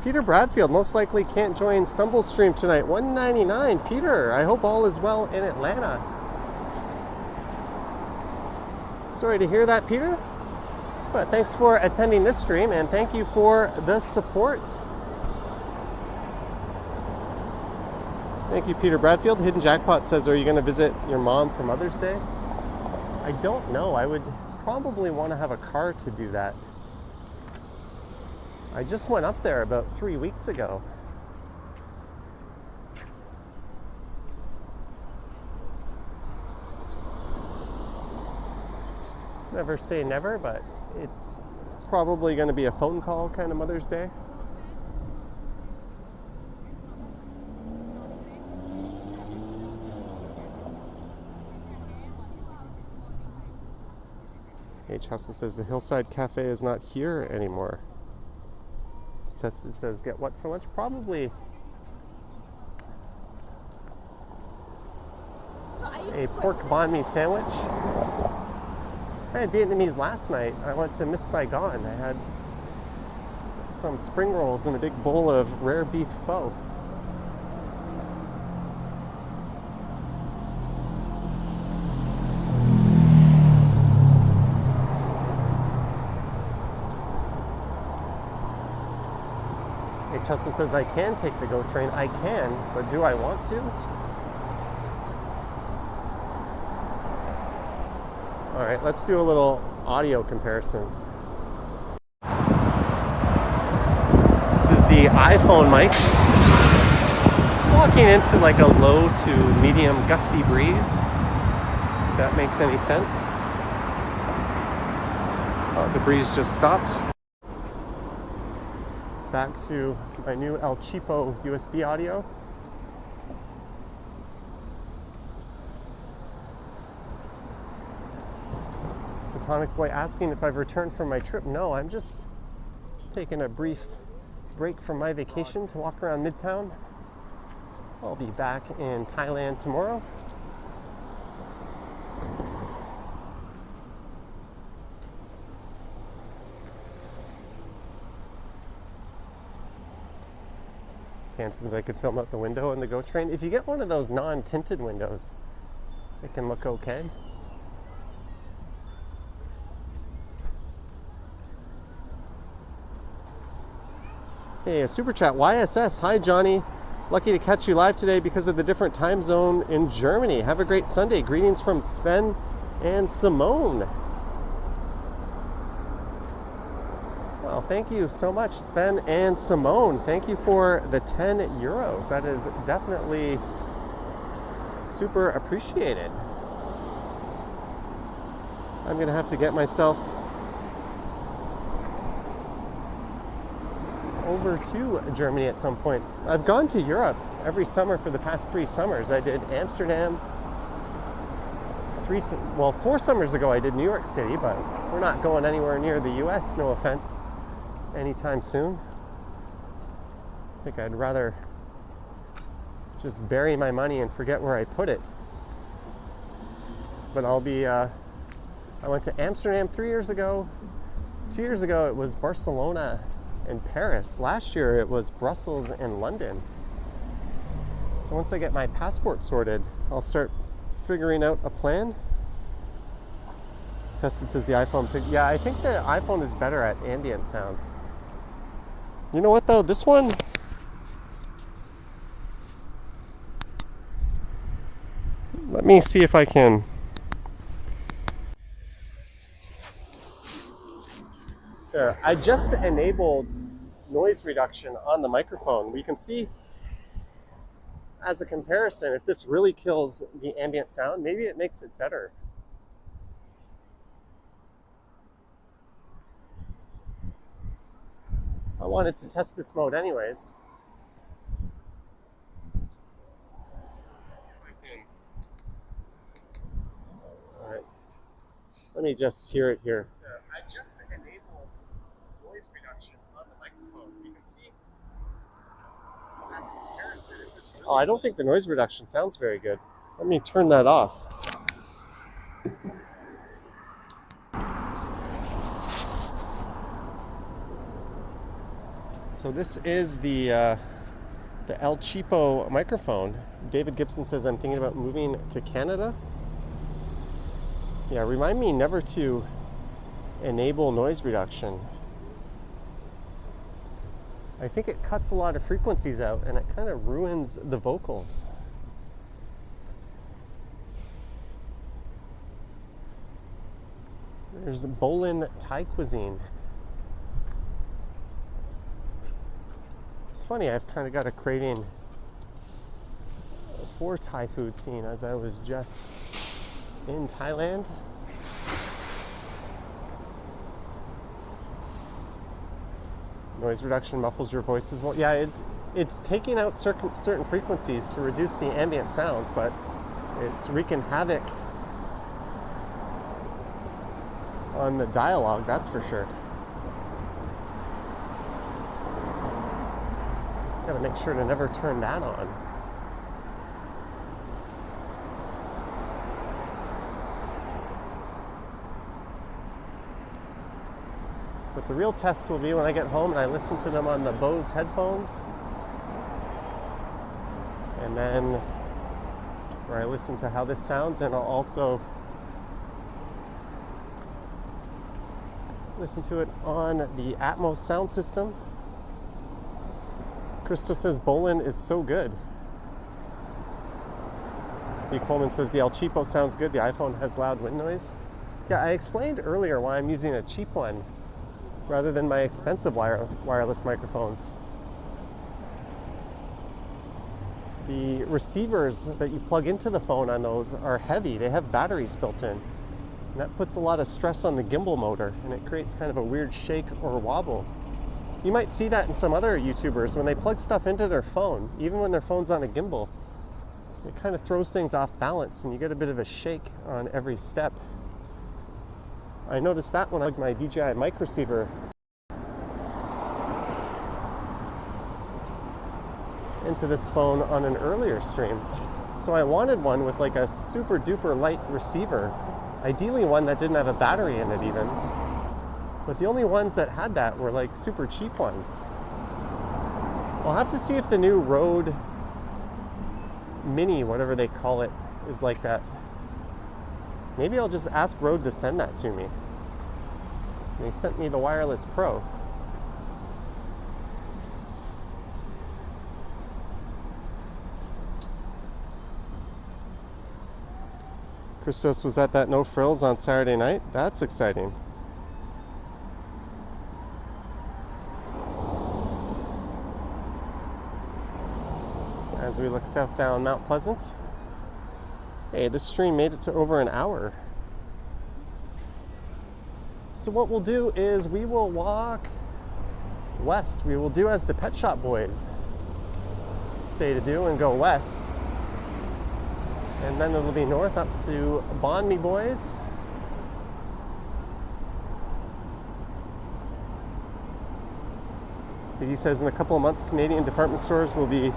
Peter Bradfield most likely can't join Stumble Stream tonight. 199. Peter, I hope all is well in Atlanta. Sorry to hear that, Peter. But thanks for attending this stream, and thank you for the support. Thank you, Peter Bradfield. Hidden Jackpot says, are you going to visit your mom for Mother's Day? I don't know. I would probably want to have a car to do that. I just went up there about 3 weeks ago. Never say never, but it's probably going to be a phone call kind of Mother's Day. H. Hustle says the Hillside Cafe is not here anymore. Tested says get what for lunch? Probably a pork banh mi sandwich. I had Vietnamese last night. I went to Miss Saigon. I had some spring rolls and a big bowl of rare beef pho. Justin says, I can take the GO train. I can, but do I want to? All right, let's do a little audio comparison. This is the iPhone mic. Walking into like a low to medium gusty breeze, if that makes any sense. Oh, the breeze just stopped. Back to my new El Cheapo USB audio. Tectonic Boy asking if I've returned from my trip. No, I'm just taking a brief break from my vacation to walk around Midtown. I'll be back in Thailand tomorrow. Cam says I could film out the window in the GO train. If you get one of those non-tinted windows, it can look okay. Hey, a super chat, YSS. Hi, Johnny. Lucky to catch you live today because of the different time zone in Germany. Have a great Sunday. Greetings from Sven and Simone. Well, thank you so much, Sven and Simone. Thank you for the 10 euros. That is definitely super appreciated. I'm going to have to get myself over to Germany at some point. I've gone to Europe every summer for the past 3 summers. I did Amsterdam. 4 summers ago I did New York City, but we're not going anywhere near the US, no offense, anytime soon. I think I'd rather just bury my money and forget where I put it. But I'll be, I went to Amsterdam 3 years ago. 2 years ago it was Barcelona and Paris. Last year it was Brussels and London. So once I get my passport sorted, I'll start figuring out a plan. Tested says the iPhone yeah, I think the iPhone is better at ambient sounds. You know what though, this one, let me see if I can. There, I just enabled noise reduction on the microphone. We can see as a comparison, if this really kills the ambient sound, maybe it makes it better. I wanted to test this mode anyways. All right, let me just hear it here. I just enabled noise reduction on the microphone. You can see as a comparison, if this really I don't think the noise reduction sounds very good. Let me turn that off. So this is the El Cheapo microphone. David Gibson says, I'm thinking about moving to Canada. Yeah, remind me never to enable noise reduction. I think it cuts a lot of frequencies out and it kind of ruins the vocals. There's Bolin Thai cuisine. It's funny, I've kind of got a craving for Thai food scene as I was just in Thailand. Noise reduction muffles your voices more. Yeah, it's taking out certain frequencies to reduce the ambient sounds, but it's wreaking havoc on the dialogue, that's for sure. Gotta make sure to never turn that on. But the real test will be when I get home and I listen to them on the Bose headphones. And then where I listen to how this sounds, and I'll also listen to it on the Atmos sound system. Crystal says Bolin is so good. B. Coleman says the El Cheapo sounds good. The iPhone has loud wind noise. Yeah, I explained earlier why I'm using a cheap one rather than my expensive wireless microphones. The receivers that you plug into the phone on those are heavy. They have batteries built in. And that puts a lot of stress on the gimbal motor, and it creates kind of a weird shake or wobble. You might see that in some other YouTubers when they plug stuff into their phone, even when their phone's on a gimbal. It kind of throws things off balance, and you get a bit of a shake on every step. I noticed that when I plugged my DJI mic receiver into this phone on an earlier stream. So I wanted one with like a super duper light receiver, ideally one that didn't have a battery in it even. But the only ones that had that were like super cheap ones. I'll have to see if the new Rode Mini, whatever they call it, is like that. Maybe I'll just ask Rode to send that to me. And they sent me the Wireless Pro. Christos was at that No Frills on Saturday night. That's exciting. As we look south down Mount Pleasant. Hey, this stream made it to over an hour. So what we'll do is we will walk west. We will do as the Pet Shop Boys say to do and go west. And then it'll be north up to Bond Me Boys. He says in a couple of months, Canadian department stores will be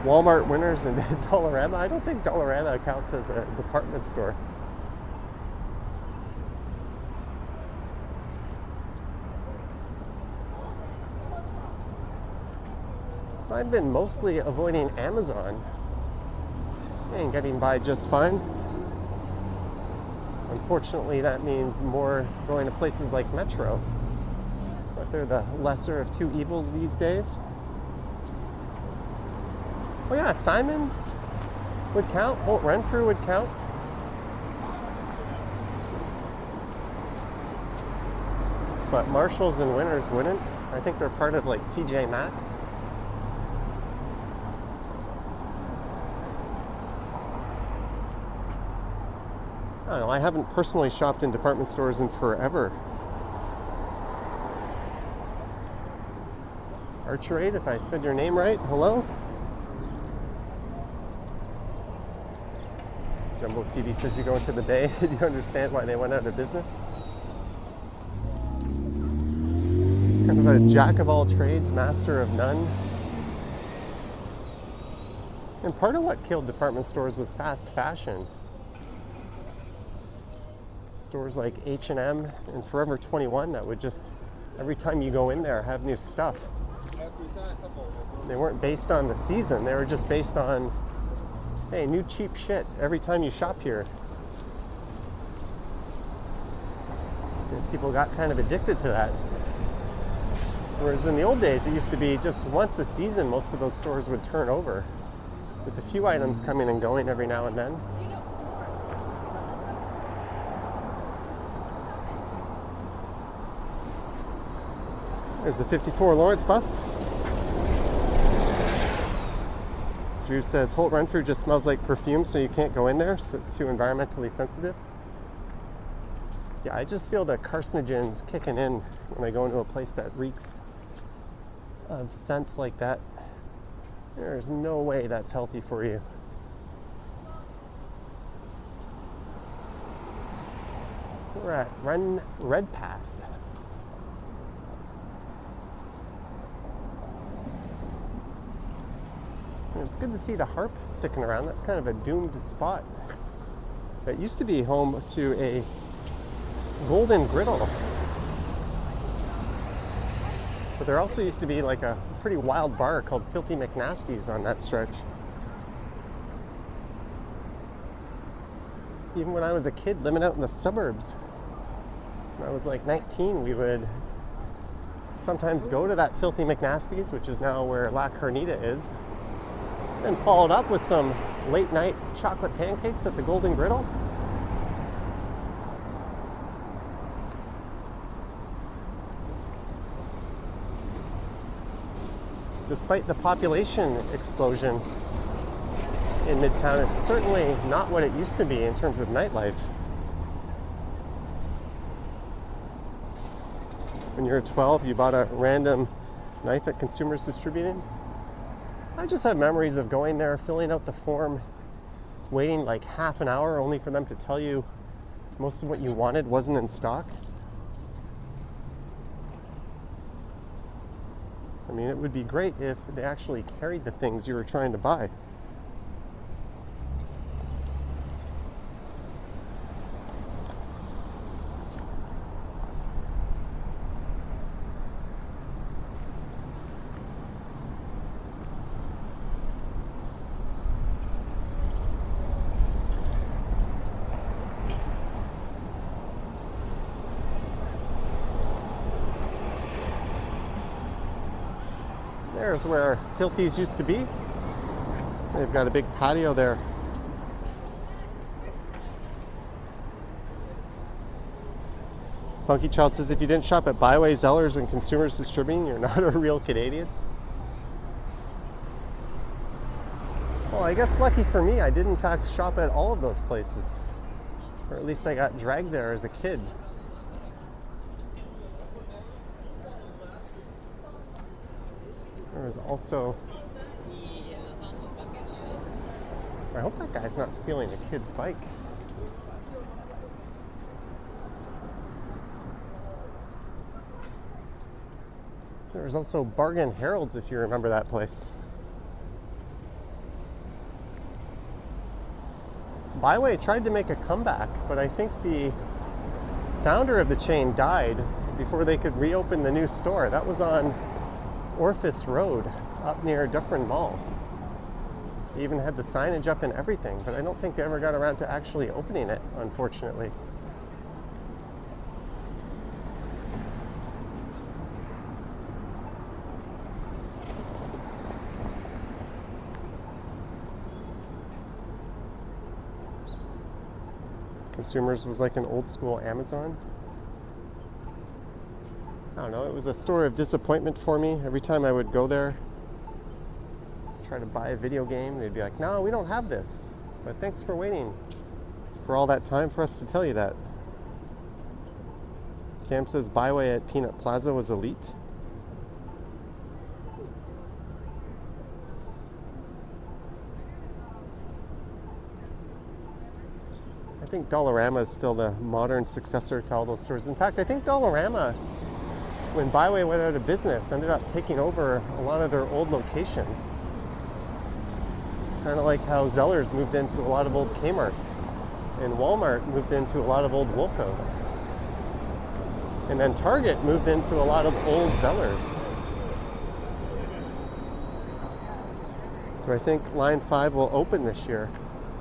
Walmart winners and Dollarama. I don't think Dollarama counts as a department store. I've been mostly avoiding Amazon and getting by just fine. Unfortunately, that means more going to places like Metro, but they're the lesser of two evils these days. Oh yeah, Simon's would count. Holt Renfrew would count. But Marshalls and Winners wouldn't. I think they're part of like TJ Maxx. I don't know, I haven't personally shopped in department stores in forever. Archerade, if I said your name right, hello? Jumbo TV says you go into the Bay. Do you understand why they went out of business? Kind of a jack of all trades, master of none. And part of what killed department stores was fast fashion. Stores like H&M and Forever 21 that would just, every time you go in there, have new stuff. They weren't based on the season. They were just based on, hey, new cheap shit every time you shop here. And people got kind of addicted to that. Whereas in the old days, it used to be just once a season, most of those stores would turn over, with a few items coming and going every now and then. There's the 54 Lawrence bus. Drew says Holt Renfrew just smells like perfume, so you can't go in there, so too environmentally sensitive. Yeah, I just feel the carcinogens kicking in when I go into a place that reeks of scents like that. There's no way that's healthy for you. We're at Run Redpath. And it's good to see the harp sticking around. That's kind of a doomed spot. That used to be home to a golden griddle. But there also used to be like a pretty wild bar called Filthy McNasty's on that stretch. Even when I was a kid living out in the suburbs, when I was like 19, we would sometimes go to that Filthy McNasty's, which is now where La Carnita is, and followed up with some late night chocolate pancakes at the Golden Griddle. Despite the population explosion in Midtown, it's certainly not what it used to be in terms of nightlife. When you were 12, you bought a random knife at Consumers Distributing. I just have memories of going there, filling out the form, waiting like half an hour only for them to tell you most of what you wanted wasn't in stock. I mean, it would be great if they actually carried the things you were trying to buy. There's where Filthy's used to be. They've got a big patio there. Funky Child says if you didn't shop at Byway, Zellers, and Consumers Distributing, you're not a real Canadian. Well, I guess lucky for me, I did in fact shop at all of those places. Or at least I got dragged there as a kid. There was also... I hope that guy's not stealing a kid's bike. There was also Bargain Harold's, if you remember that place. Byway tried to make a comeback, but I think the founder of the chain died before they could reopen the new store. That was on Orphis Road, up near Dufferin Mall. They even had the signage up and everything, but I don't think they ever got around to actually opening it, unfortunately. Consumers was like an old school Amazon. I don't know, it was a store of disappointment for me. Every time I would go there, try to buy a video game, they'd be like, no, we don't have this. But thanks for waiting for all that time for us to tell you that. Cam says Byway at Peanut Plaza was elite. I think Dollarama is still the modern successor to all those stores. In fact, I think Dollarama, when Byway went out of business, ended up taking over a lot of their old locations. Kind of like how Zellers moved into a lot of old Kmart's, and Walmart moved into a lot of old Woolco's. And then Target moved into a lot of old Zellers. Do I think Line 5 will open this year?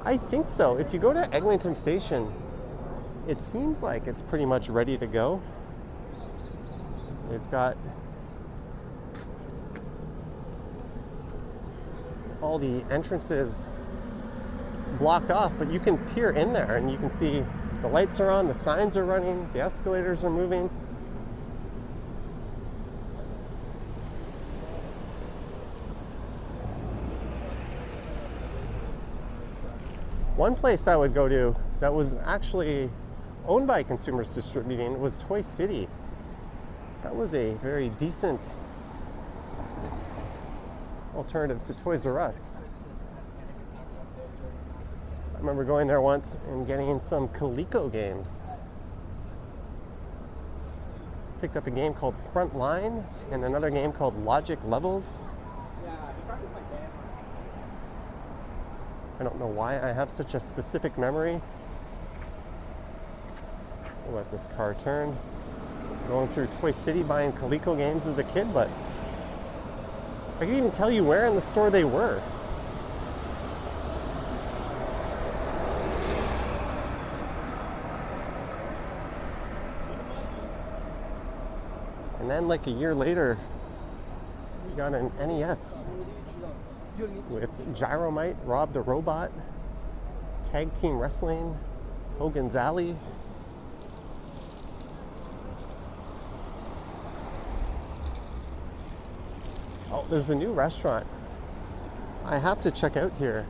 I think so. If you go to Eglinton Station, it seems like it's pretty much ready to go. They've got all the entrances blocked off, but you can peer in there and you can see the lights are on, the signs are running, the escalators are moving. One place I would go to that was actually owned by Consumers Distributing was Toy City. That was a very decent alternative to Toys R Us. I remember going there once and getting some Coleco games. Picked up a game called Frontline and another game called Logic Levels. I don't know why I have such a specific memory. I'll let this car turn. Going through Toy City buying Coleco games as a kid, but I can even tell you where in the store they were. And then like a year later, we got an NES with Gyromite, Rob the Robot, Tag Team Wrestling, Hogan's Alley. Oh, there's a new restaurant I have to check out here.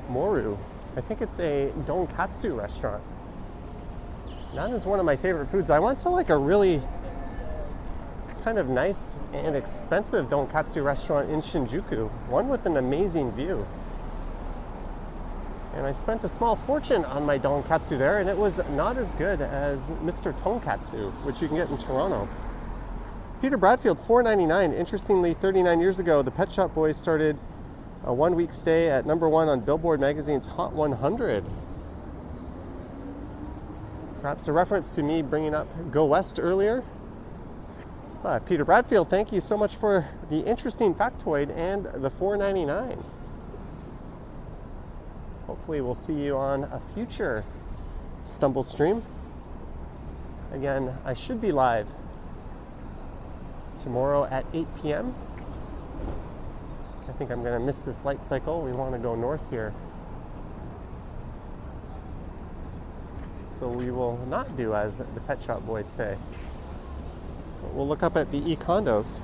Moru. I think it's a donkatsu restaurant. That is one of my favorite foods. I went to like a really kind of nice and expensive donkatsu restaurant in Shinjuku, one with an amazing view. And I spent a small fortune on my donkatsu there, and it was not as good as Mr. Tonkatsu, which you can get in Toronto. Peter Bradfield, $4.99. Interestingly, 39 years ago, the Pet Shop Boys started a one-week stay at number 1 on Billboard magazine's Hot 100. Perhaps a reference to me bringing up Go West earlier. Peter Bradfield, thank you so much for the interesting factoid and the $4.99. Hopefully we'll see you on a future Stumble stream. Again, I should be live tomorrow at 8 p.m. I think I'm going to miss this light cycle. We want to go north here. So we will not do as the Pet Shop Boys say. But we'll look up at the e-condos.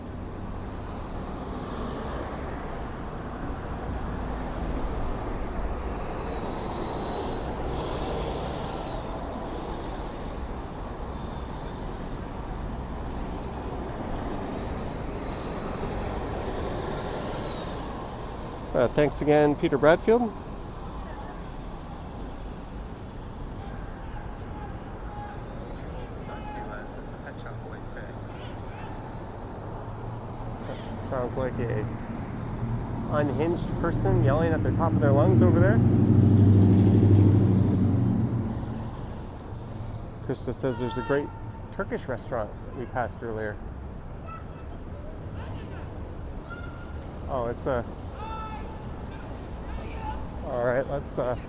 Thanks again, Peter Bradfield. So we will not do as the Pet Shop Boys say. Sounds like a unhinged person yelling at the top of their lungs over there. Krista says there's a great Turkish restaurant that we passed earlier. Oh, it's a... All right, let's that's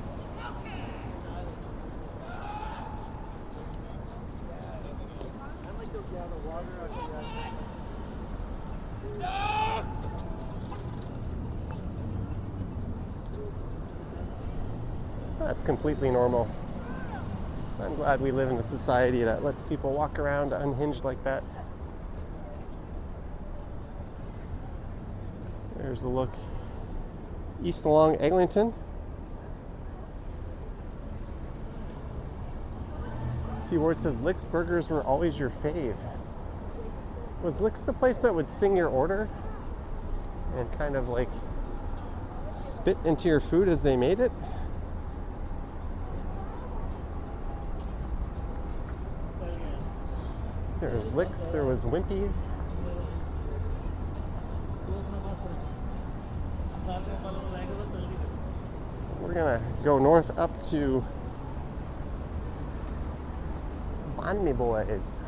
completely normal. I'm glad we live in a society that lets people walk around unhinged like that. There's the look east along Eglinton. Ward says Lick's Burgers were always your fave. Was Lick's the place that would sing your order and kind of like spit into your food as they made it? There was Lick's, there was Wimpy's. We're gonna go north up to Bonnie Boys.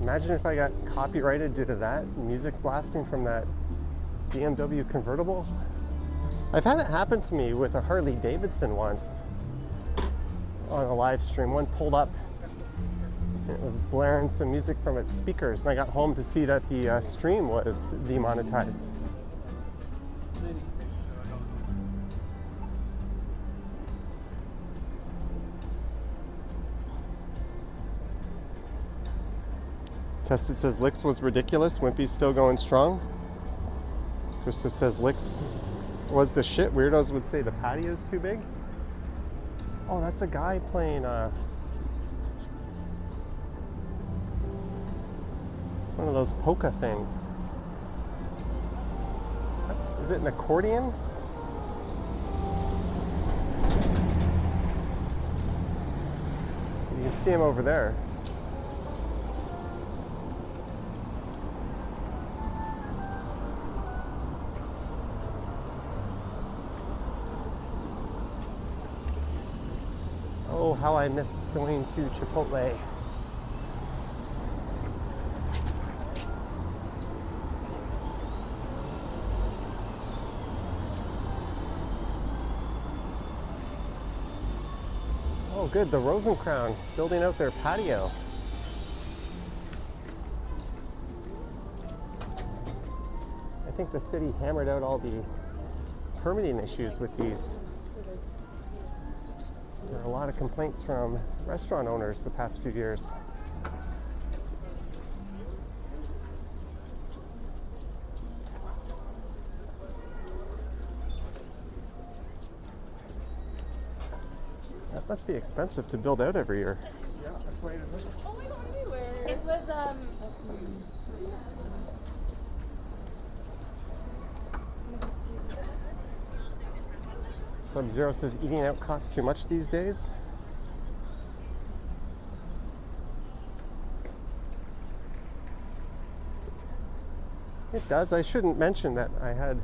Imagine if I got copyrighted due to that, music blasting from that BMW convertible. I've had it happen to me with a Harley Davidson once on a live stream. One pulled up and it was blaring some music from its speakers, and I got home to see that the stream was demonetized. Tested says Licks was ridiculous. Wimpy's still going strong. Krista says Licks was the shit. Weirdos would say the patio's too big. Oh, that's a guy playing one of those polka things. Is it an accordion? You can see him over there. Oh, how I miss going to Chipotle. Oh, good, the Rosencrown building out their patio. I think the city hammered out all the permitting issues with these. There are a lot of complaints from restaurant owners the past few years. That must be expensive to build out every year. Oh my god, anywhere. It was Sub-Zero says eating out costs too much these days. It does. I shouldn't mention that I had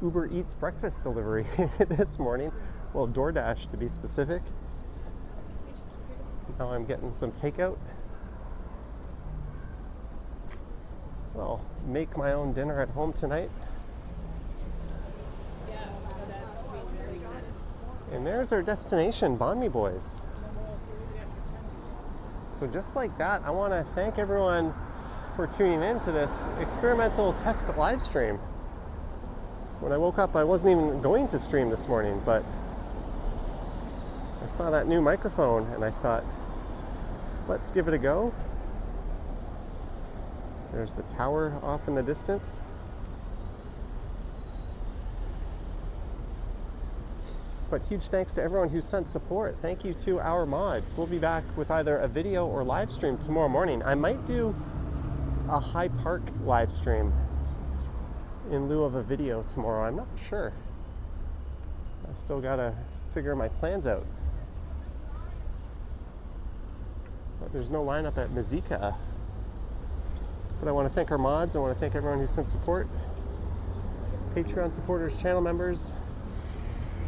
Uber Eats breakfast delivery this morning. Well, DoorDash to be specific. Now I'm getting some takeout. I'll make my own dinner at home tonight. And there's our destination, Banh Mi Boys. So just like that, I want to thank everyone for tuning in to this experimental test live stream. When I woke up, I wasn't even going to stream this morning, but I saw that new microphone and I thought, let's give it a go. There's the tower off in the distance. But huge thanks to everyone who sent support. Thank you to our mods. We'll be back with either a video or live stream tomorrow morning. I might do a High Park live stream in lieu of a video tomorrow. I'm not sure. I've still got to figure my plans out. But there's no lineup at Mazika. But I want to thank our mods. I want to thank everyone who sent support. Patreon supporters, channel members,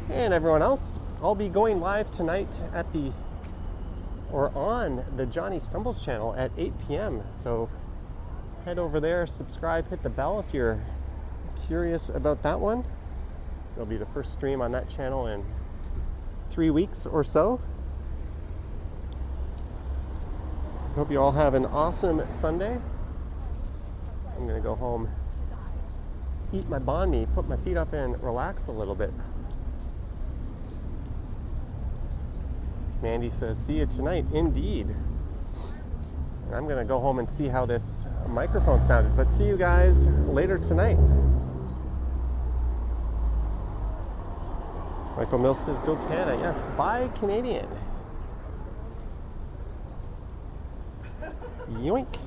and everyone else. I'll be going live tonight on the Johnny Stumbles channel at 8 p.m. So head over there, subscribe, hit the bell if you're curious about that one. It'll be the first stream on that channel in 3 weeks or so. Hope you all have an awesome Sunday. I'm gonna go home, eat my banh mi, put my feet up and relax a little bit. Mandy says, see you tonight. Indeed. And I'm gonna go home and see how this microphone sounded, but see you guys later tonight. Michael Mills says, go Canada. Yes, bye Canadian. Yoink.